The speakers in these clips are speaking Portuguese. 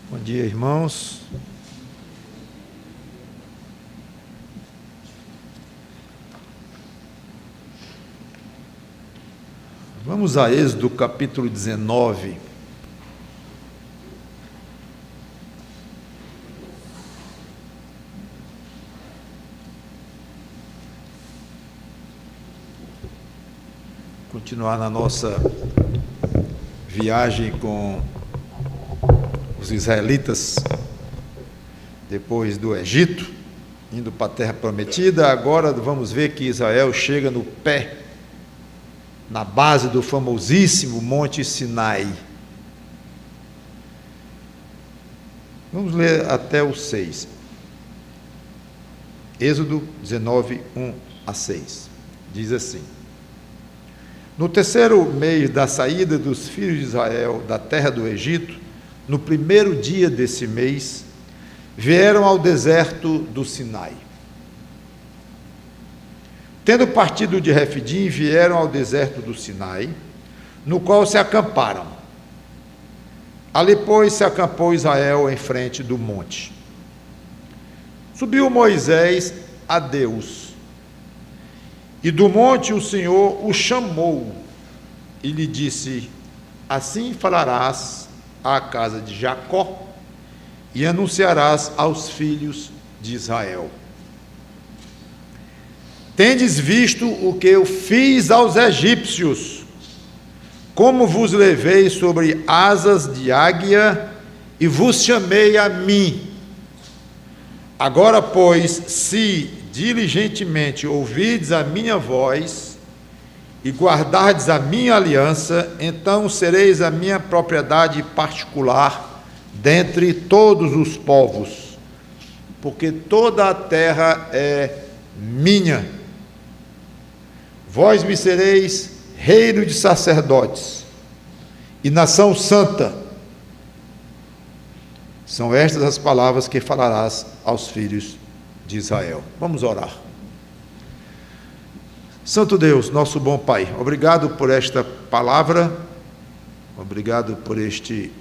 Bom dia, irmãos. Vamos a Êxodo capítulo 19. Continuar na nossa viagem com os israelitas depois do Egito, indo para a terra prometida. Agora vamos ver que Israel chega no pé, na base do famosíssimo Monte Sinai. Vamos ler até o 6. Êxodo 19, 1 a 6. Diz assim: No terceiro mês da saída dos filhos de Israel da terra do Egito, no primeiro dia desse mês, vieram ao deserto do Sinai. Tendo partido de Refidim, vieram ao deserto do Sinai, no qual se acamparam. Ali, pois, se acampou Israel em frente do monte. Subiu Moisés a Deus, e do monte o Senhor o chamou, e lhe disse: Assim falarás à casa de Jacó, e anunciarás aos filhos de Israel: Tendes visto o que eu fiz aos egípcios, como vos levei sobre asas de águia e vos chamei a mim. Agora, pois, se diligentemente ouvirdes a minha voz e guardardes a minha aliança, então sereis a minha propriedade particular dentre todos os povos, porque toda a terra é minha. Vós me sereis reino de sacerdotes e nação santa. São estas as palavras que falarás aos filhos de Israel. Vamos orar. Santo Deus, nosso bom Pai, obrigado por esta palavra, obrigado por este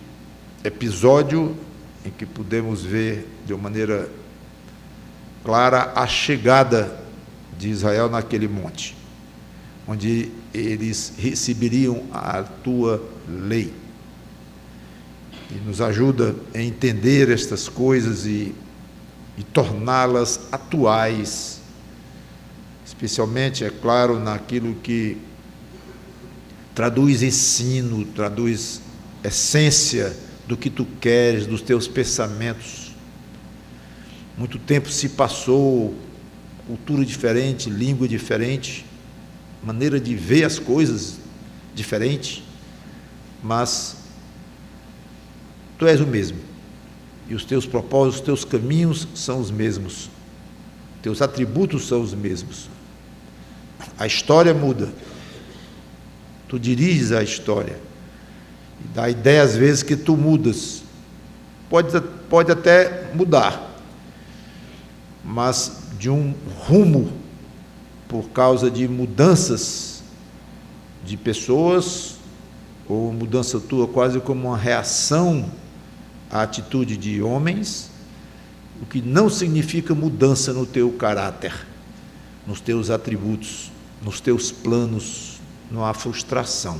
episódio em que pudemos ver de uma maneira clara a chegada de Israel naquele monte, onde eles receberiam a tua lei. E nos ajuda a entender estas coisas e torná-las atuais, especialmente, é claro, naquilo que traduz ensino, traduz essência do que tu queres, dos teus pensamentos. Muito tempo se passou, cultura diferente, língua diferente, maneira de ver as coisas diferente, mas tu és o mesmo, e os teus propósitos, os teus caminhos são os mesmos, teus atributos são os mesmos. A história muda, tu diriges a história, e dá a ideia às vezes que tu mudas, pode até mudar, mas de um rumo, por causa de mudanças de pessoas, ou mudança tua quase como uma reação à atitude de homens, o que não significa mudança no teu caráter, nos teus atributos, nos teus planos. Não há frustração.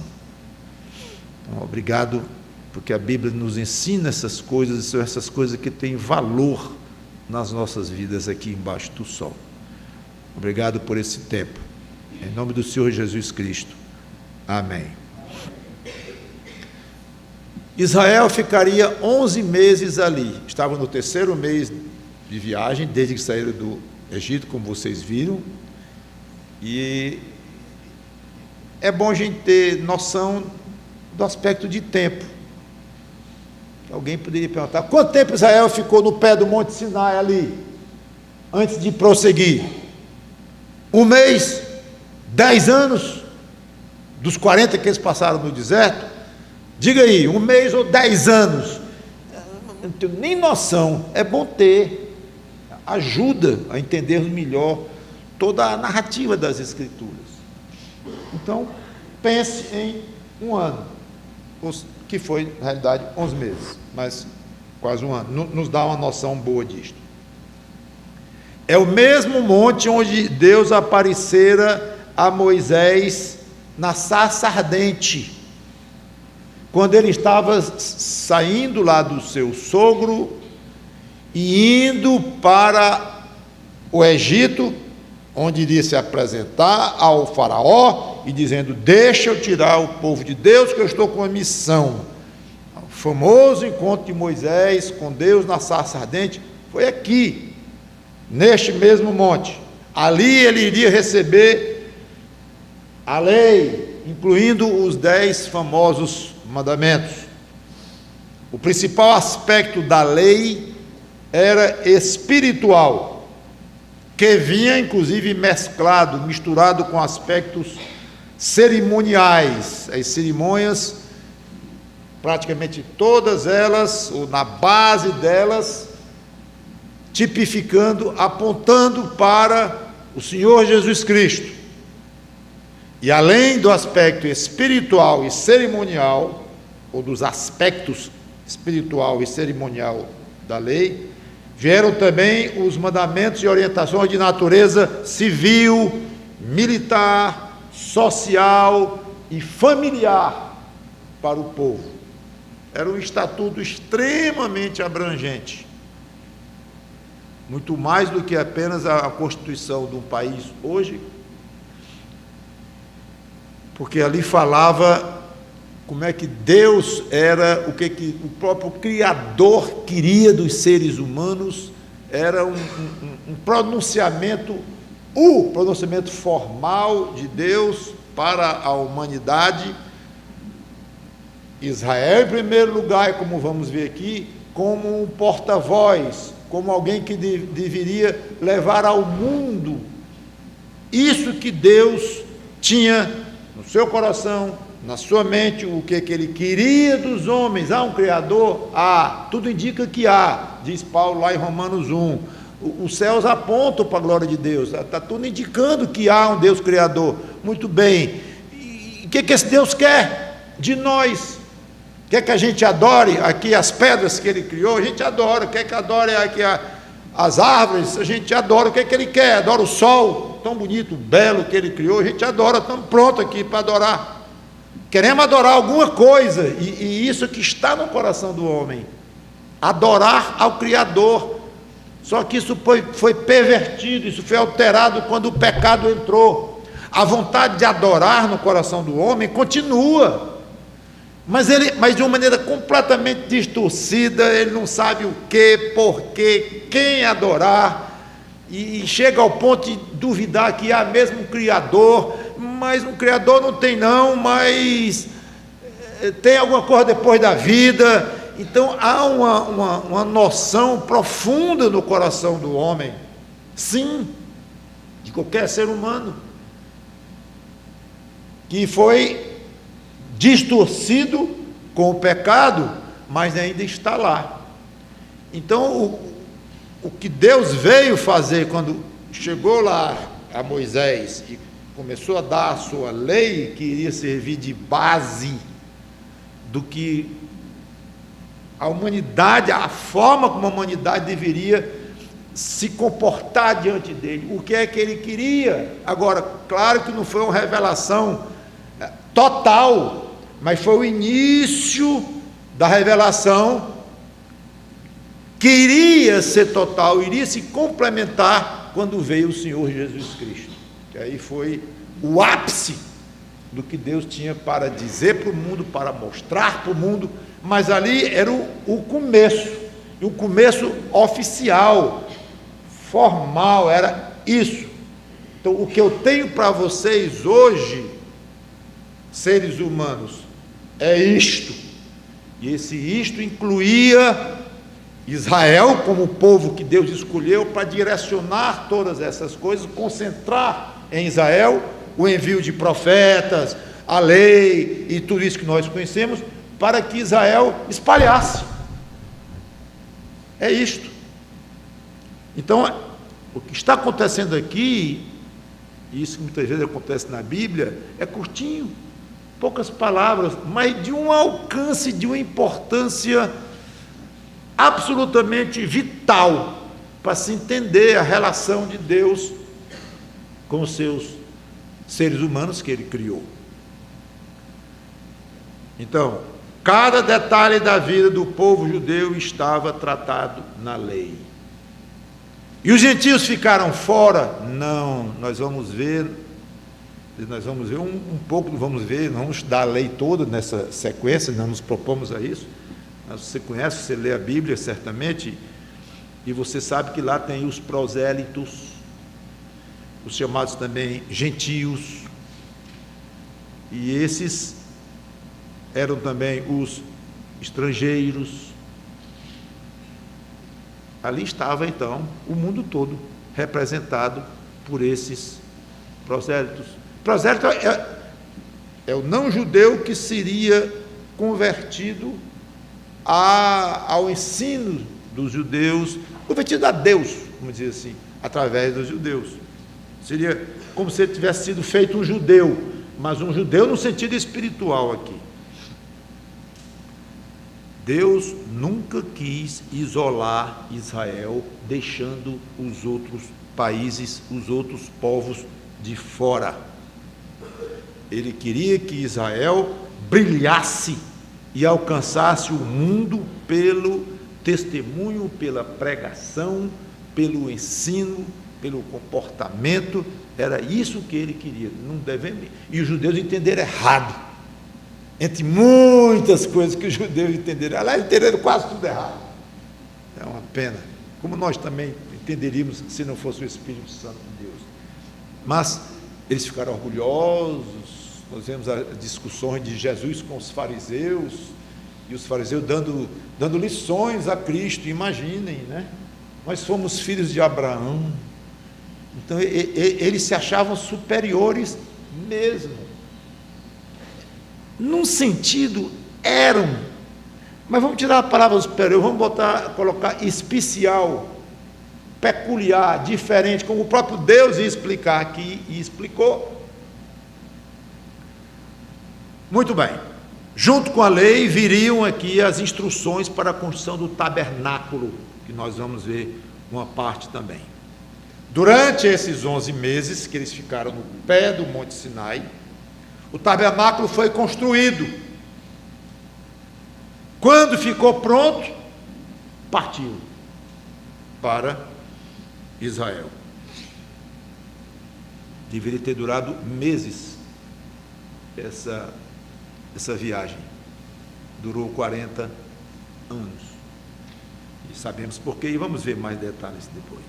Então, obrigado, porque a Bíblia nos ensina essas coisas, são essas coisas que têm valor nas nossas vidas aqui embaixo do sol. Obrigado por esse tempo, em nome do Senhor Jesus Cristo, amém. Israel ficaria 11 meses ali, estava no terceiro mês de viagem, desde que saíram do Egito, como vocês viram, e é bom a gente ter noção do aspecto de tempo. Alguém poderia perguntar: quanto tempo Israel ficou no pé do Monte Sinai ali, antes de prosseguir? 1 mês? 10 anos? Dos 40 que eles passaram no deserto? Diga aí, 1 mês ou 10 anos? Não tenho nem noção. É bom ter, ajuda a entender melhor toda a narrativa das Escrituras. Então, pense em 1 ano, que foi, na realidade, 11 meses, mas quase um ano, nos dá uma noção boa disto. É o mesmo monte onde Deus aparecera a Moisés na sarça ardente, quando ele estava saindo lá do seu sogro e indo para o Egito, onde iria se apresentar ao faraó e dizendo: deixa eu tirar o povo de Deus, que eu estou com uma missão. O famoso encontro de Moisés com Deus na sarça ardente foi aqui, neste mesmo monte. Ali ele iria receber a lei, incluindo os 10 famosos mandamentos. O principal aspecto da lei era espiritual, que vinha inclusive mesclado, misturado com aspectos cerimoniais. As cerimônias, praticamente todas elas, ou na base delas, tipificando, apontando para o Senhor Jesus Cristo. E além do aspecto espiritual e cerimonial, ou dos aspectos espiritual e cerimonial da lei, vieram também os mandamentos e orientações de natureza civil, militar, social e familiar para o povo. Era um estatuto extremamente abrangente, muito mais do que apenas a Constituição de um país hoje, porque ali falava como é que Deus era, o que o próprio Criador queria dos seres humanos. Era um pronunciamento, o pronunciamento formal de Deus para a humanidade. Israel, em primeiro lugar, e como vamos ver aqui, como um porta-voz, como alguém que deveria levar ao mundo isso que Deus tinha no seu coração, na sua mente, o que ele queria dos homens. Há um Criador? Há. Tudo indica que há, diz Paulo lá em Romanos 1. Os céus apontam para a glória de Deus. Está tudo indicando que há um Deus Criador. Muito bem. E o que esse Deus quer de nós? Quer que a gente adore aqui as pedras que ele criou? A gente adora. Quer que adore aqui as árvores? A gente adora. O que ele quer? Adora o sol tão bonito, belo que ele criou. A gente adora. Estamos prontos aqui para adorar. Queremos adorar alguma coisa, e isso que está no coração do homem, adorar ao Criador. Só que isso foi pervertido, isso foi alterado quando o pecado entrou. A vontade de adorar no coração do homem continua, mas de uma maneira completamente distorcida. Ele não sabe o que, porquê, quem adorar, e chega ao ponto de duvidar que há mesmo um Criador. Mas um Criador não tem não, mas tem alguma coisa depois da vida. Então há uma noção profunda no coração do homem, sim, de qualquer ser humano, que foi distorcido com o pecado, mas ainda está lá. Então o que Deus veio fazer quando chegou lá a Moisés e começou a dar a sua lei, que iria servir de base do que a humanidade, a forma como a humanidade deveria se comportar diante dele, o que é que ele queria. Agora, claro que não foi uma revelação total, mas foi o início da revelação que iria ser total, iria se complementar quando veio o Senhor Jesus Cristo. Que aí foi o ápice do que Deus tinha para dizer para o mundo, para mostrar para o mundo. Mas ali era o começo, e o começo oficial, formal, era isso. Então o que eu tenho para vocês hoje, seres humanos, é isto. E esse isto incluía Israel como o povo que Deus escolheu para direcionar todas essas coisas, concentrar em Israel o envio de profetas, a lei e tudo isso que nós conhecemos, para que Israel espalhasse. É isto. Então, o que está acontecendo aqui, e isso que muitas vezes acontece na Bíblia, é curtinho, poucas palavras, mas de um alcance, de uma importância absolutamente vital para se entender a relação de Deus com os seus seres humanos que ele criou. Então, cada detalhe da vida do povo judeu estava tratado na lei. E os gentios ficaram fora? Não, nós vamos ver um pouco, não vamos estudar a lei toda nessa sequência, não nos propomos a isso. Mas você conhece, você lê a Bíblia certamente, e você sabe que lá tem os prosélitos, os chamados também gentios, e esses eram também os estrangeiros. Ali estava então o mundo todo representado por esses prosélitos. Prosélito é o não-judeu que seria convertido ao ensino dos judeus, convertido a Deus, vamos dizer assim, através dos judeus. Seria como se ele tivesse sido feito um judeu, mas um judeu no sentido espiritual aqui. Deus nunca quis isolar Israel, deixando os outros países, os outros povos de fora. Ele queria que Israel brilhasse e alcançasse o mundo pelo testemunho, pela pregação, pelo ensino, pelo comportamento. Era isso que ele queria. Não devemos. E os judeus entenderam errado. Entre muitas coisas que os judeus entenderam, eles entenderam quase tudo errado. É uma pena. Como nós também entenderíamos se não fosse o Espírito Santo de Deus. Mas eles ficaram orgulhosos. Nós vemos as discussões de Jesus com os fariseus, e os fariseus dando lições a Cristo. Imaginem, né? Nós fomos filhos de Abraão. Então eles se achavam superiores mesmo. Num sentido eram, mas vamos tirar a palavra superior, vamos colocar especial, peculiar, diferente, como o próprio Deus ia explicar aqui e explicou. Muito bem, junto com a lei viriam aqui as instruções para a construção do tabernáculo, que nós vamos ver uma parte também. Durante esses 11 meses que eles ficaram no pé do Monte Sinai, o tabernáculo foi construído. Quando ficou pronto, partiu para Israel. Deveria ter durado meses essa viagem. Durou 40 anos. E sabemos por quê, e vamos ver mais detalhes depois.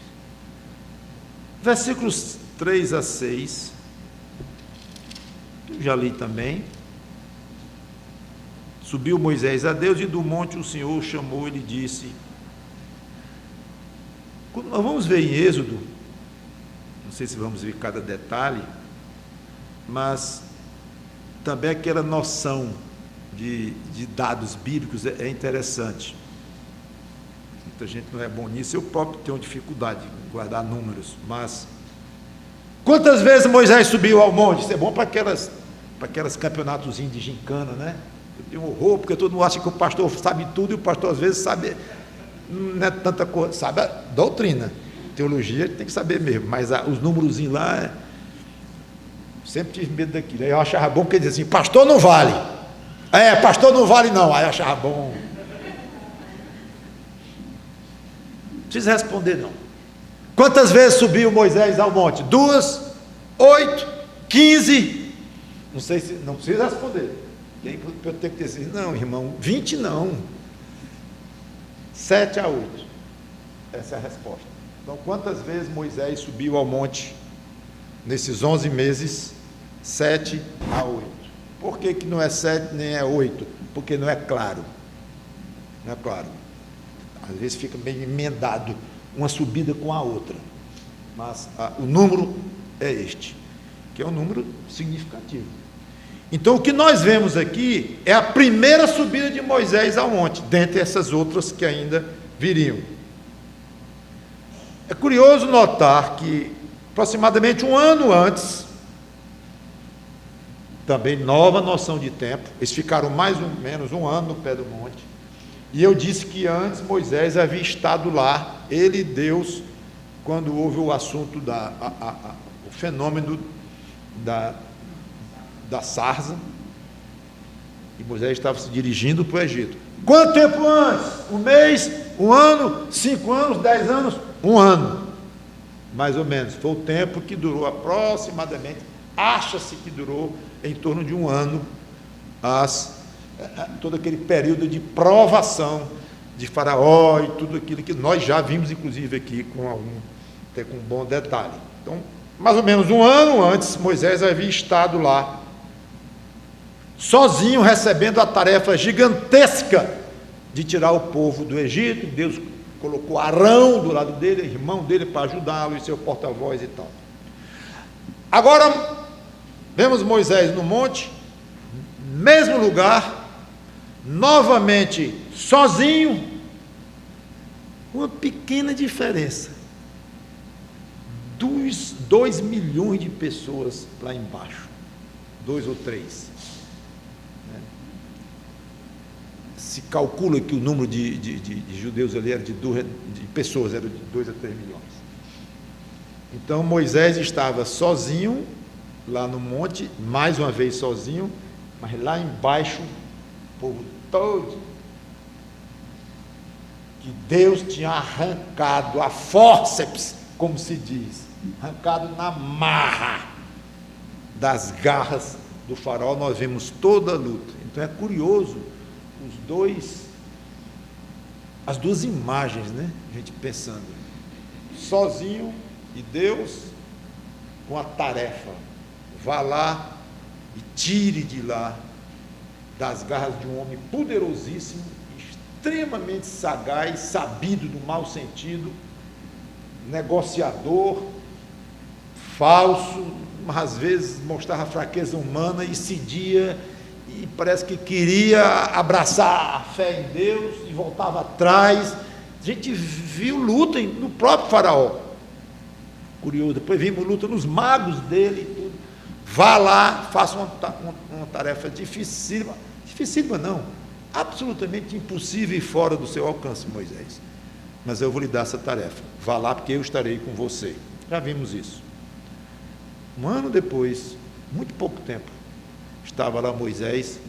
Versículos 3 a 6, eu já li também. Subiu Moisés a Deus, e do monte o Senhor o chamou e lhe disse. Nós vamos ver em Êxodo, não sei se vamos ver cada detalhe, mas também aquela noção de dados bíblicos é interessante. Muita gente não é bom nisso, eu próprio tenho dificuldade em guardar números, mas quantas vezes Moisés subiu ao monte? Isso é bom para aquelas campeonatozinhos de gincana, né? Eu tenho horror, porque todo mundo acha que o pastor sabe tudo, e o pastor às vezes sabe, não é tanta coisa, sabe a doutrina, teologia tem que saber mesmo, mas os númerozinhos lá, sempre tive medo daquilo. Aí eu achava bom, porque ele dizia assim, pastor não vale, pastor não vale não, aí eu achava bom. Não precisa responder não. Quantas vezes subiu Moisés ao monte? 2, 8, 15, não sei se, não precisa responder. Eu tenho que dizer, não irmão, 20 não, 7 a 8, essa é a resposta. Então quantas vezes Moisés subiu ao monte nesses 11 meses? 7 a 8. Por que não é 7 nem é 8? Porque não é claro, não é claro, às vezes fica meio emendado uma subida com a outra, mas o número é este, que é um número significativo. Então o que nós vemos aqui é a primeira subida de Moisés ao monte, dentre essas outras que ainda viriam. É curioso notar que aproximadamente um ano antes, também nova noção de tempo, eles ficaram mais ou menos um ano no pé do monte, E eu disse que antes Moisés havia estado lá, ele e Deus, quando houve o assunto o fenômeno da sarça, e Moisés estava se dirigindo para o Egito. Quanto tempo antes? Um mês? Um ano? 5 anos? 10 anos? 1 ano, mais ou menos. Foi o tempo que durou aproximadamente, acha-se que durou em torno de 1 ano, todo aquele período de provação de Faraó e tudo aquilo que nós já vimos, inclusive aqui até com um bom detalhe. Então, mais ou menos 1 ano antes, Moisés havia estado lá, sozinho, recebendo a tarefa gigantesca de tirar o povo do Egito. Deus colocou Arão do lado dele, irmão dele, para ajudá-lo, e seu porta-voz e tal. Agora, vemos Moisés no monte, mesmo lugar, novamente sozinho, uma pequena diferença, 2 milhões de pessoas lá embaixo, 2 ou 3. Se calcula que o número de judeus ali era de pessoas, era de 2 a 3 milhões. Então Moisés estava sozinho lá no monte, mais uma vez sozinho, mas lá embaixo, o povo todo, que Deus tinha arrancado a fórceps, como se diz, arrancado na marra das garras do faraó. Nós vemos toda a luta. Então é curioso as duas imagens, né? A gente pensando, sozinho e Deus com a tarefa, vá lá e tire de lá, das garras de um homem poderosíssimo, extremamente sagaz, sabido no mau sentido, negociador, falso, mas às vezes mostrava fraqueza humana e cedia, e parece que queria abraçar a fé em Deus e voltava atrás. A gente viu luta no próprio faraó, curioso. Depois vimos luta nos magos dele e tudo. Vá lá, faça uma tarefa dificílima não, absolutamente impossível e fora do seu alcance, Moisés, mas eu vou lhe dar essa tarefa. Vá lá, porque eu estarei com você. Já vimos isso. 1 ano depois, muito pouco tempo, estava lá Moisés,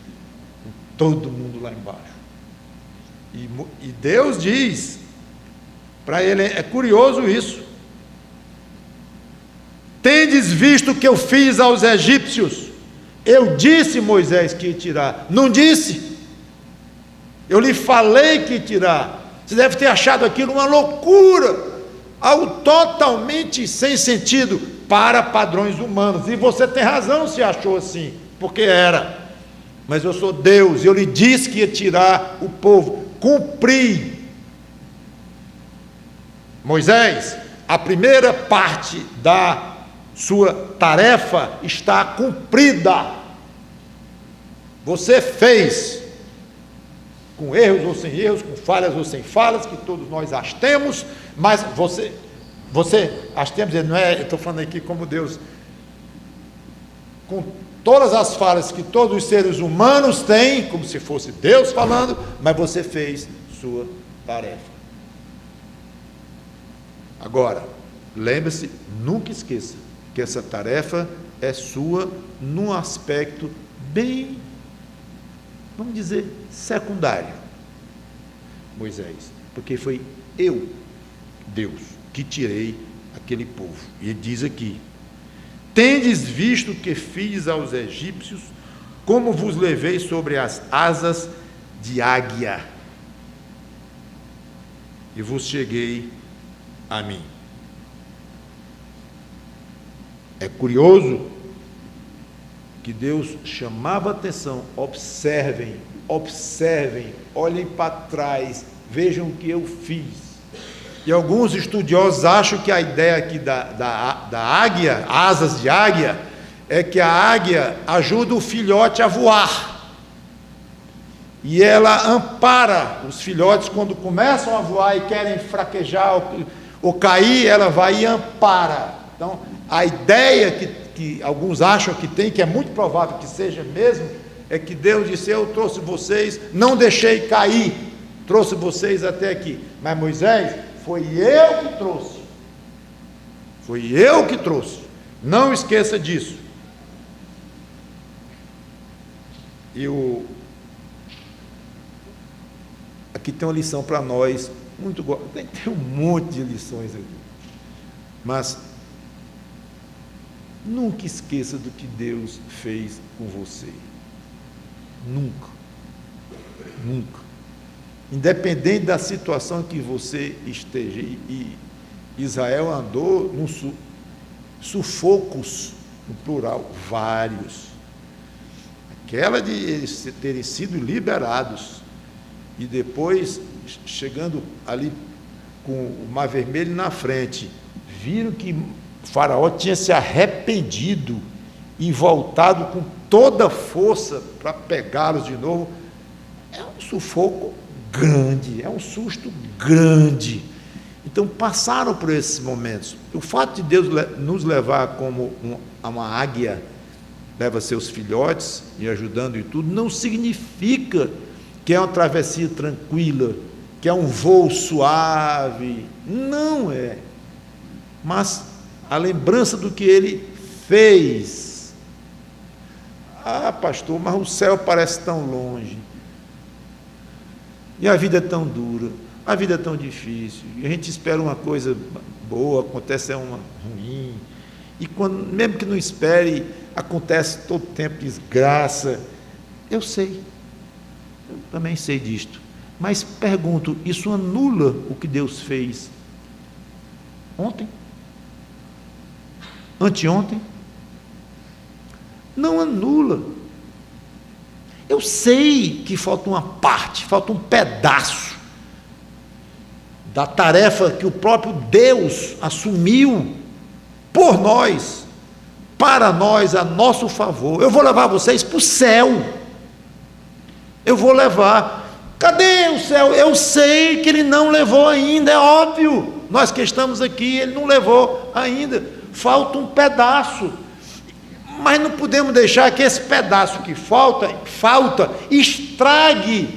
com todo mundo lá embaixo. E Deus diz para ele, é curioso isso: tendes visto o que eu fiz aos egípcios? Eu disse, Moisés, que ia tirar. Não disse? Eu lhe falei que ia tirar. Você deve ter achado aquilo uma loucura, algo totalmente sem sentido para padrões humanos. E você tem razão se achou assim, porque era. Mas eu sou Deus, eu lhe disse que ia tirar o povo. Cumpri. Moisés, a primeira parte da sua tarefa está cumprida. Você fez, com erros ou sem erros, com falhas ou sem falhas, que todos nós as temos, mas você as temos, não é, eu estou falando aqui como Deus, com todas as falhas que todos os seres humanos têm, como se fosse Deus falando, mas você fez sua tarefa. Agora, lembre-se, nunca esqueça que essa tarefa é sua num aspecto bem, vamos dizer, secundário, Moisés, porque foi eu, Deus, que tirei aquele povo. E ele diz aqui: tendes visto o que fiz aos egípcios, como vos levei sobre as asas de águia, e vos cheguei a mim. É curioso que Deus chamava a atenção: observem, olhem para trás, vejam o que eu fiz. E alguns estudiosos acham que a ideia aqui da águia, asas de águia, é que a águia ajuda o filhote a voar, e ela ampara os filhotes quando começam a voar e querem fraquejar ou cair, ela vai e ampara. Então, a ideia que alguns acham que tem, que é muito provável que seja mesmo, é que Deus disse: eu trouxe vocês, não deixei cair, trouxe vocês até aqui. Mas Moisés, foi eu que trouxe. Foi eu que trouxe. Não esqueça disso. Aqui tem uma lição para nós, tem um monte de lições aqui, mas nunca esqueça do que Deus fez com você, nunca, independente da situação que você esteja, e Israel andou nos sufocos, no plural, vários, aquela de eles terem sido liberados, e depois, chegando ali com o Mar Vermelho na frente, viram que o faraó tinha se arrependido e voltado com toda a força para pegá-los de novo. É um sufoco grande, é um susto grande. Então passaram por esses momentos. O fato de Deus nos levar como uma águia leva seus filhotes e ajudando e tudo, não significa que é uma travessia tranquila, que é um voo suave. Não é. Mas a lembrança do que ele fez. Ah, pastor, mas o céu parece tão longe. E a vida é tão dura, a vida é tão difícil. E a gente espera uma coisa boa, acontece uma ruim. E quando, mesmo que não espere, acontece todo tempo desgraça. Eu sei. Eu também sei disto. Mas pergunto, isso anula o que Deus fez ontem? Anteontem? Não anula. Eu sei que falta uma parte, falta um pedaço da tarefa que o próprio Deus assumiu por nós, para nós, a nosso favor. Eu vou levar vocês para o céu. Eu vou levar. Cadê o céu? Eu sei que ele não levou ainda, é óbvio. Nós que estamos aqui, ele não levou ainda. Falta um pedaço. Mas não podemos deixar que esse pedaço que falta estrague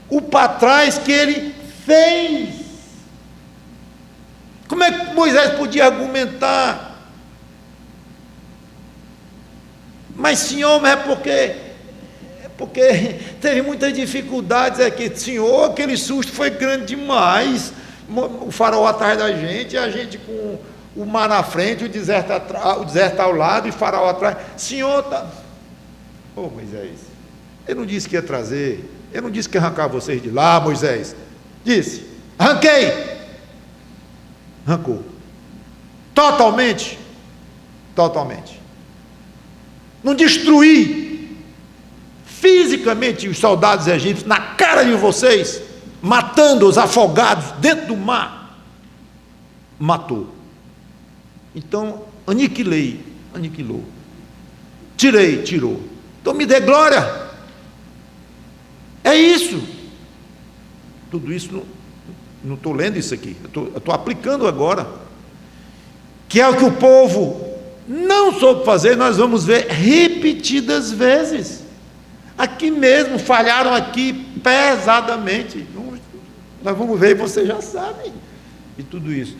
o para trás que ele fez. Como é que Moisés podia argumentar? Mas senhor, mas é porque teve muitas dificuldades aqui. Senhor, aquele susto foi grande demais. O faraó atrás da gente, a gente com o mar na frente, o deserto ao lado e o faraó atrás. Senhor, Moisés, ele não disse que ia trazer, ele não disse que ia arrancar vocês de lá, Moisés. Disse, arranquei. Arrancou. Totalmente. Não destruí fisicamente os soldados egípcios na cara de vocês, matando-os afogados dentro do mar. Matou. Então, aniquilou. Tirou. Então me dê glória. É isso. Tudo isso, não estou lendo isso aqui, eu estou aplicando agora. Que é o que o povo não soube fazer, nós vamos ver repetidas vezes. Aqui mesmo, falharam aqui pesadamente. Nós vamos ver e vocês já sabem de tudo isso.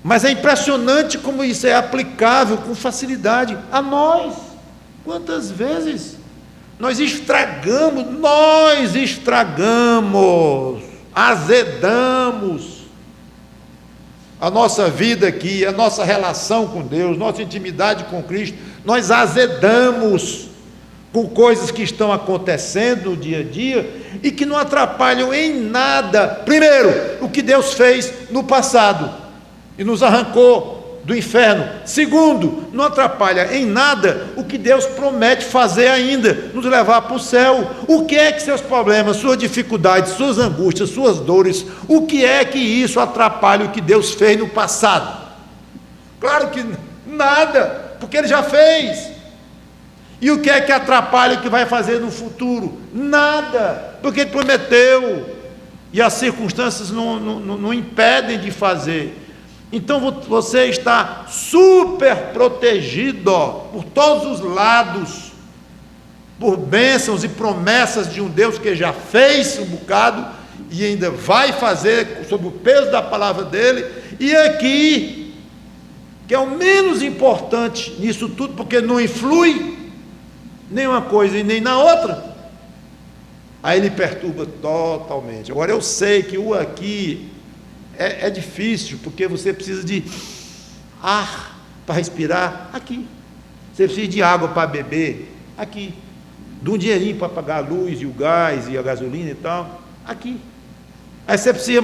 Mas é impressionante como isso é aplicável com facilidade a nós. Quantas vezes nós estragamos, azedamos a nossa vida aqui, a nossa relação com Deus, nossa intimidade com Cristo, nós azedamos com coisas que estão acontecendo no dia a dia e que não atrapalham em nada, primeiro, o que Deus fez no passado e nos arrancou do inferno. Segundo, não atrapalha em nada o que Deus promete fazer ainda, nos levar para o céu. O que é que seus problemas, suas dificuldades, suas angústias, suas dores, o que é que isso atrapalha o que Deus fez no passado? Claro que nada, porque Ele já fez. E o que é que atrapalha o que vai fazer no futuro? Nada, porque Ele prometeu, e as circunstâncias não impedem de fazer. Então você está super protegido por todos os lados, por bênçãos e promessas de um Deus que já fez um bocado e ainda vai fazer sob o peso da palavra dele. E aqui, que é o menos importante nisso tudo, porque não influi nem uma coisa e nem na outra, aí ele perturba totalmente. Agora eu sei que o aqui é difícil, porque você precisa de ar para respirar aqui, você precisa de água para beber aqui, de um dinheirinho para pagar a luz e o gás e a gasolina e tal, aqui. Aí você precisa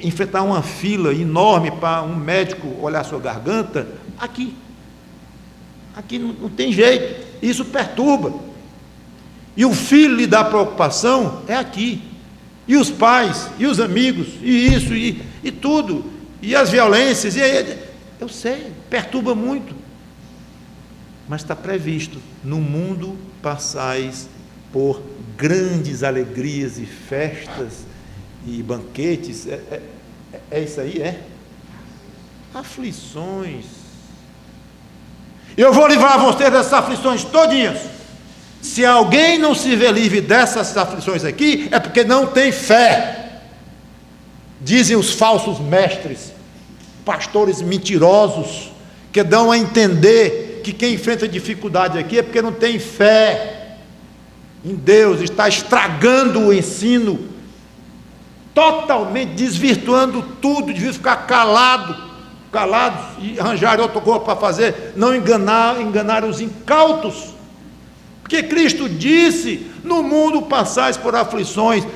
enfrentar uma fila enorme para um médico olhar sua garganta, aqui. Aqui não tem jeito, isso perturba. E o filho lhe dá preocupação, é aqui. E os pais, e os amigos, e isso, e tudo, e as violências, eu sei, perturba muito. Mas está previsto, no mundo passais por grandes alegrias e festas e banquetes, é isso aí, é? Aflições. Eu vou livrar você dessas aflições todinhas. Se alguém não se vê livre dessas aflições aqui, é porque não tem fé. Dizem os falsos mestres, pastores mentirosos, que dão a entender que quem enfrenta dificuldade aqui é porque não tem fé em Deus, está estragando o ensino, totalmente desvirtuando tudo, devia ficar calados e arranjar outra coisa para fazer, não enganar os incautos, porque Cristo disse, no mundo passais por aflições,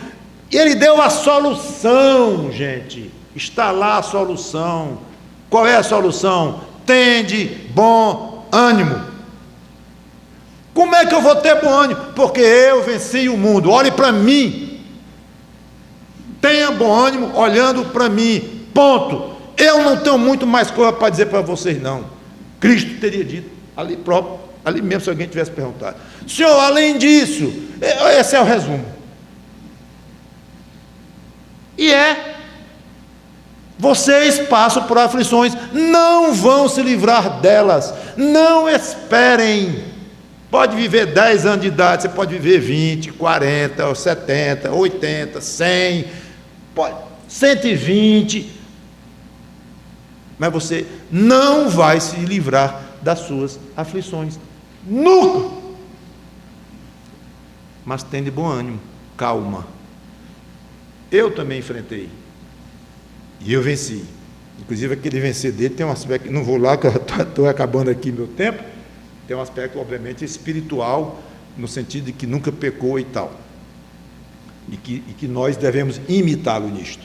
e Ele deu a solução, gente, está lá a solução. Qual é a solução? Tende bom ânimo. Como é que eu vou ter bom ânimo? Porque eu venci o mundo. Olhe para mim, tenha bom ânimo olhando para mim, ponto. Eu não tenho muito mais coisa para dizer para vocês não. Cristo teria dito ali próprio, ali mesmo, se alguém tivesse perguntado: Senhor, além disso, esse é o resumo. E vocês passam por aflições, não vão se livrar delas, não esperem. Pode viver 10 anos de idade, você pode viver 20, 40, 70, 80, 100, 120, mas você não vai se livrar das suas aflições, nunca. Mas tenha de bom ânimo, calma. Eu também enfrentei, e eu venci. Inclusive aquele vencer dele tem um aspecto, não vou lá que eu estou acabando aqui meu tempo, tem um aspecto obviamente espiritual, no sentido de que nunca pecou e tal, e que nós devemos imitá-lo nisto,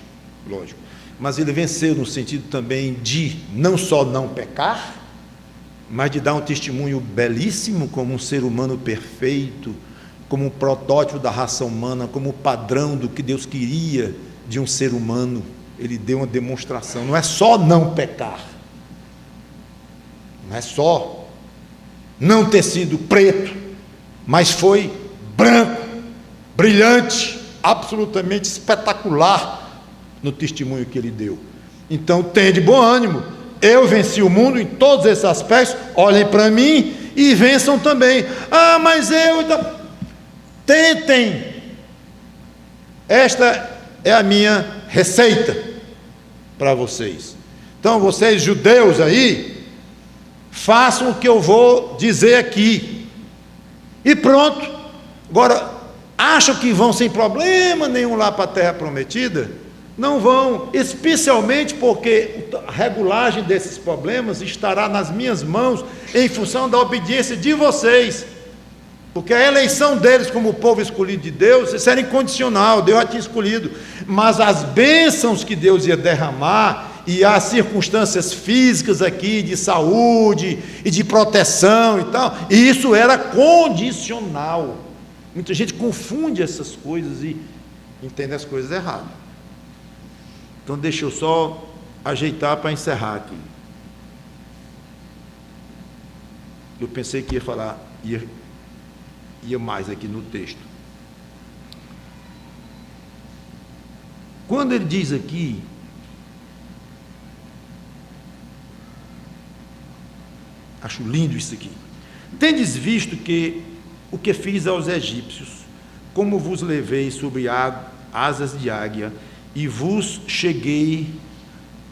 lógico. Mas ele venceu no sentido também de não só não pecar, mas de dar um testemunho belíssimo como um ser humano perfeito, como um protótipo da raça humana, como padrão do que Deus queria de um ser humano. Ele deu uma demonstração. Não é só não pecar, não é só não ter sido preto, mas foi branco, brilhante, absolutamente espetacular no testemunho que ele deu. Então tenha de bom ânimo, eu venci o mundo em todos esses aspectos, olhem para mim e vençam também. Mas tentem, esta é a minha receita para vocês. Então vocês judeus aí, façam o que eu vou dizer aqui, e pronto. Agora, acham que vão sem problema nenhum lá para a terra prometida? Não vão, especialmente porque a regulagem desses problemas estará nas minhas mãos, em função da obediência de vocês, porque a eleição deles como povo escolhido de Deus, isso era incondicional, Deus já tinha escolhido, mas as bênçãos que Deus ia derramar, e as circunstâncias físicas aqui, de saúde, e de proteção e tal, e isso era condicional. Muita gente confunde essas coisas e entende as coisas erradas. Então deixa eu só ajeitar para encerrar aqui. Eu pensei que ia falar, ia mais aqui no texto. Quando ele diz aqui, acho lindo isso aqui: tendes visto que o que fiz aos egípcios, como vos levei sobre asas de águia, e vos cheguei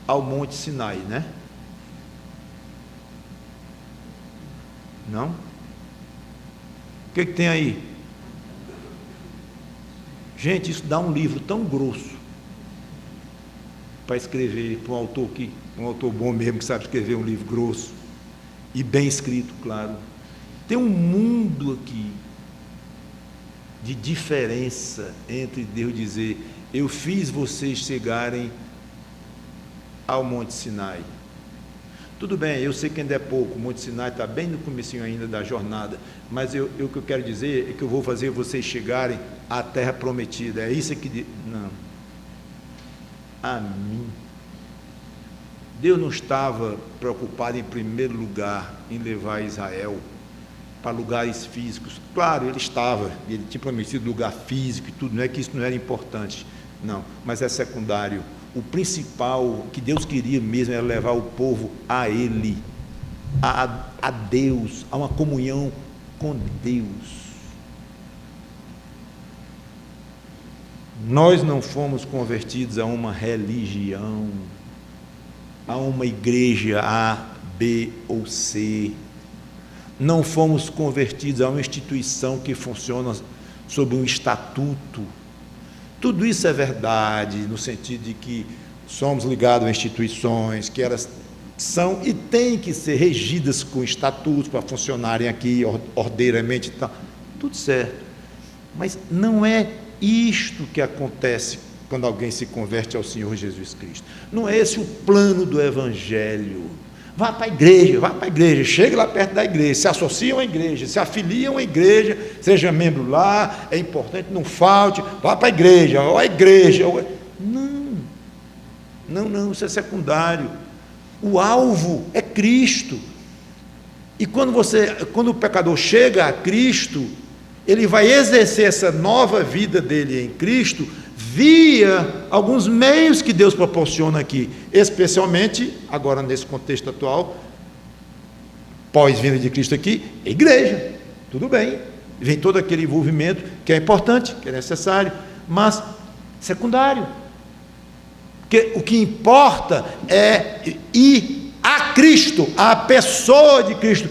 ao Monte Sinai, né? Não? O que tem aí? Gente, isso dá um livro tão grosso para escrever, para um autor bom mesmo, que sabe escrever um livro grosso e bem escrito, claro. Tem um mundo aqui de diferença entre Deus dizer: eu fiz vocês chegarem ao Monte Sinai. Tudo bem, eu sei que ainda é pouco, o Monte Sinai está bem no comecinho ainda da jornada, mas o que eu quero dizer é que eu vou fazer vocês chegarem à terra prometida. É isso que... Não. A mim. Deus não estava preocupado em primeiro lugar em levar Israel para lugares físicos. Claro, ele estava, ele tinha prometido lugar físico e tudo, não é que isso não era importante, não, mas é secundário. O principal que Deus queria mesmo era levar o povo a Ele, a Deus, a uma comunhão com Deus. Nós não fomos convertidos a uma religião, a uma igreja A, B ou C. Não fomos convertidos a uma instituição que funciona sob um estatuto. Tudo isso é verdade, no sentido de que somos ligados a instituições, que elas são e têm que ser regidas com estatutos para funcionarem aqui ordeiramente e tal. Tudo certo. Mas não é isto que acontece quando alguém se converte ao Senhor Jesus Cristo. Não é esse o plano do Evangelho. Vá para a igreja, chegue lá perto da igreja, se associam à igreja, se afiliam à igreja, seja membro lá, é importante, não falte, vá para a igreja, ou a igreja. Não, isso é secundário. O alvo é Cristo. E quando o pecador chega a Cristo, ele vai exercer essa nova vida dele em Cristo via alguns meios que Deus proporciona aqui, especialmente, agora nesse contexto atual, pós-vinda de Cristo aqui, a igreja, tudo bem, vem todo aquele envolvimento que é importante, que é necessário, mas secundário, porque o que importa é ir a Cristo, a pessoa de Cristo,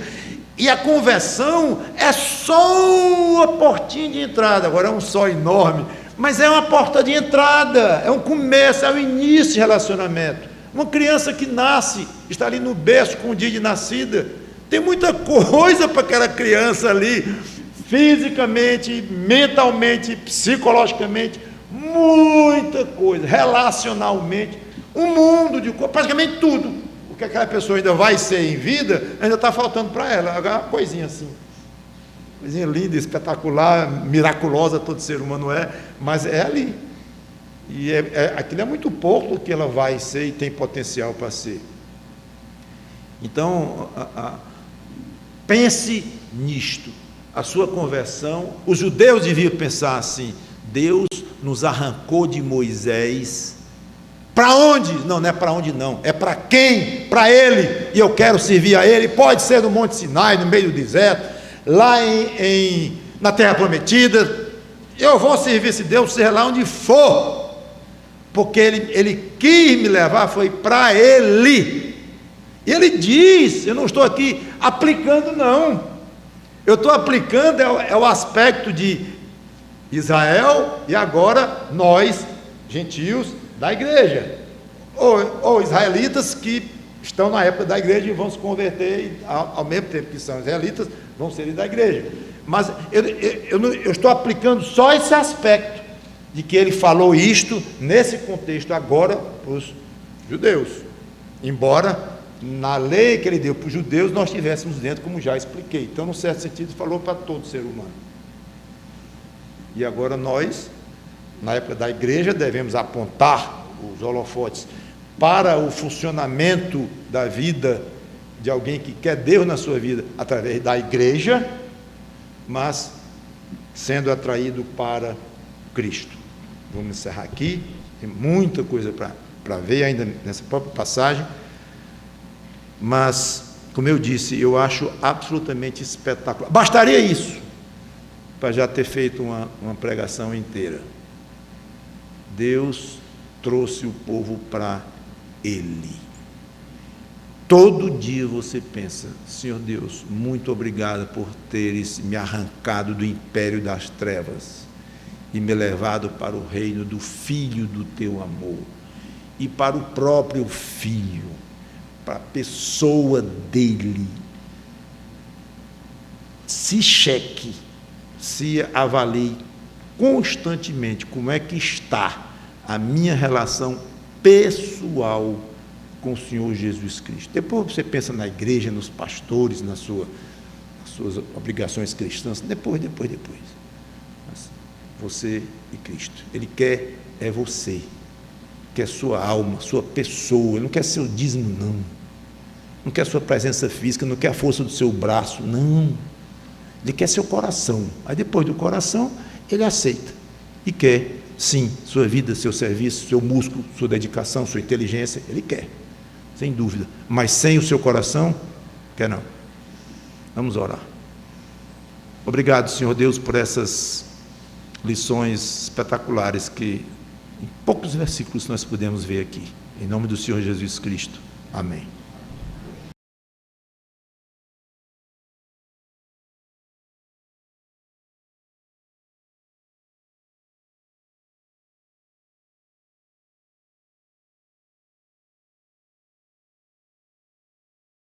e a conversão é só uma portinha de entrada, agora é um só enorme, mas é uma porta de entrada, é um começo, é o início de relacionamento. Uma criança que nasce, está ali no berço com o dia de nascida, tem muita coisa para aquela criança ali, fisicamente, mentalmente, psicologicamente, muita coisa, relacionalmente, um mundo de coisas, praticamente tudo. O que aquela pessoa ainda vai ser em vida, ainda está faltando para ela, uma coisinha assim. Coisinha linda, espetacular, miraculosa, todo ser humano é, mas é ali. E aquilo é muito pouco do que ela vai ser e tem potencial para ser. Então, pense nisto. A sua conversão, os judeus deviam pensar assim: Deus nos arrancou de Moisés. Para onde? Não é para onde não, é para quem? Para Ele, e eu quero servir a Ele. Pode ser no Monte Sinai, no meio do deserto, lá na Terra Prometida, eu vou servir esse Deus, seja lá onde for, porque Ele quis me levar, foi para Ele. E Ele diz, eu não estou aqui aplicando não, eu estou aplicando é o aspecto de Israel, e agora nós, gentios, da igreja, ou israelitas que estão na época da igreja e vão se converter, e ao mesmo tempo que são israelitas, vão ser da igreja. Mas eu estou aplicando só esse aspecto, de que ele falou isto, nesse contexto agora, para os judeus, embora na lei que ele deu para os judeus, nós estivéssemos dentro, como já expliquei. Então, num certo sentido, falou para todo ser humano. E agora nós, na época da igreja, devemos apontar os holofotes para o funcionamento da vida de alguém que quer Deus na sua vida, através da igreja, mas sendo atraído para Cristo. Vamos encerrar aqui, tem muita coisa para ver ainda nessa própria passagem, mas, como eu disse, eu acho absolutamente espetacular. Bastaria isso para já ter feito uma pregação inteira. Deus trouxe o povo para Ele. Todo dia você pensa: Senhor Deus, muito obrigado por teres me arrancado do império das trevas e me levado para o reino do Filho do teu amor, e para o próprio Filho, para a pessoa dele. Se cheque, se avalie constantemente como é que está a minha relação pessoal com o Senhor Jesus Cristo. Depois você pensa na igreja, nos pastores, nas suas obrigações cristãs, depois. Mas você e Cristo. Ele quer é você, quer sua alma, sua pessoa. Ele não quer seu dízimo, não. Não quer sua presença física, não quer a força do seu braço, não. Ele quer seu coração. Aí depois do coração, ele aceita e quer, sim, sua vida, seu serviço, seu músculo, sua dedicação, sua inteligência. Ele quer, sem dúvida. Mas sem o seu coração, quer não. Vamos orar. Obrigado, Senhor Deus, por essas lições espetaculares que em poucos versículos nós podemos ver aqui. Em nome do Senhor Jesus Cristo. Amém.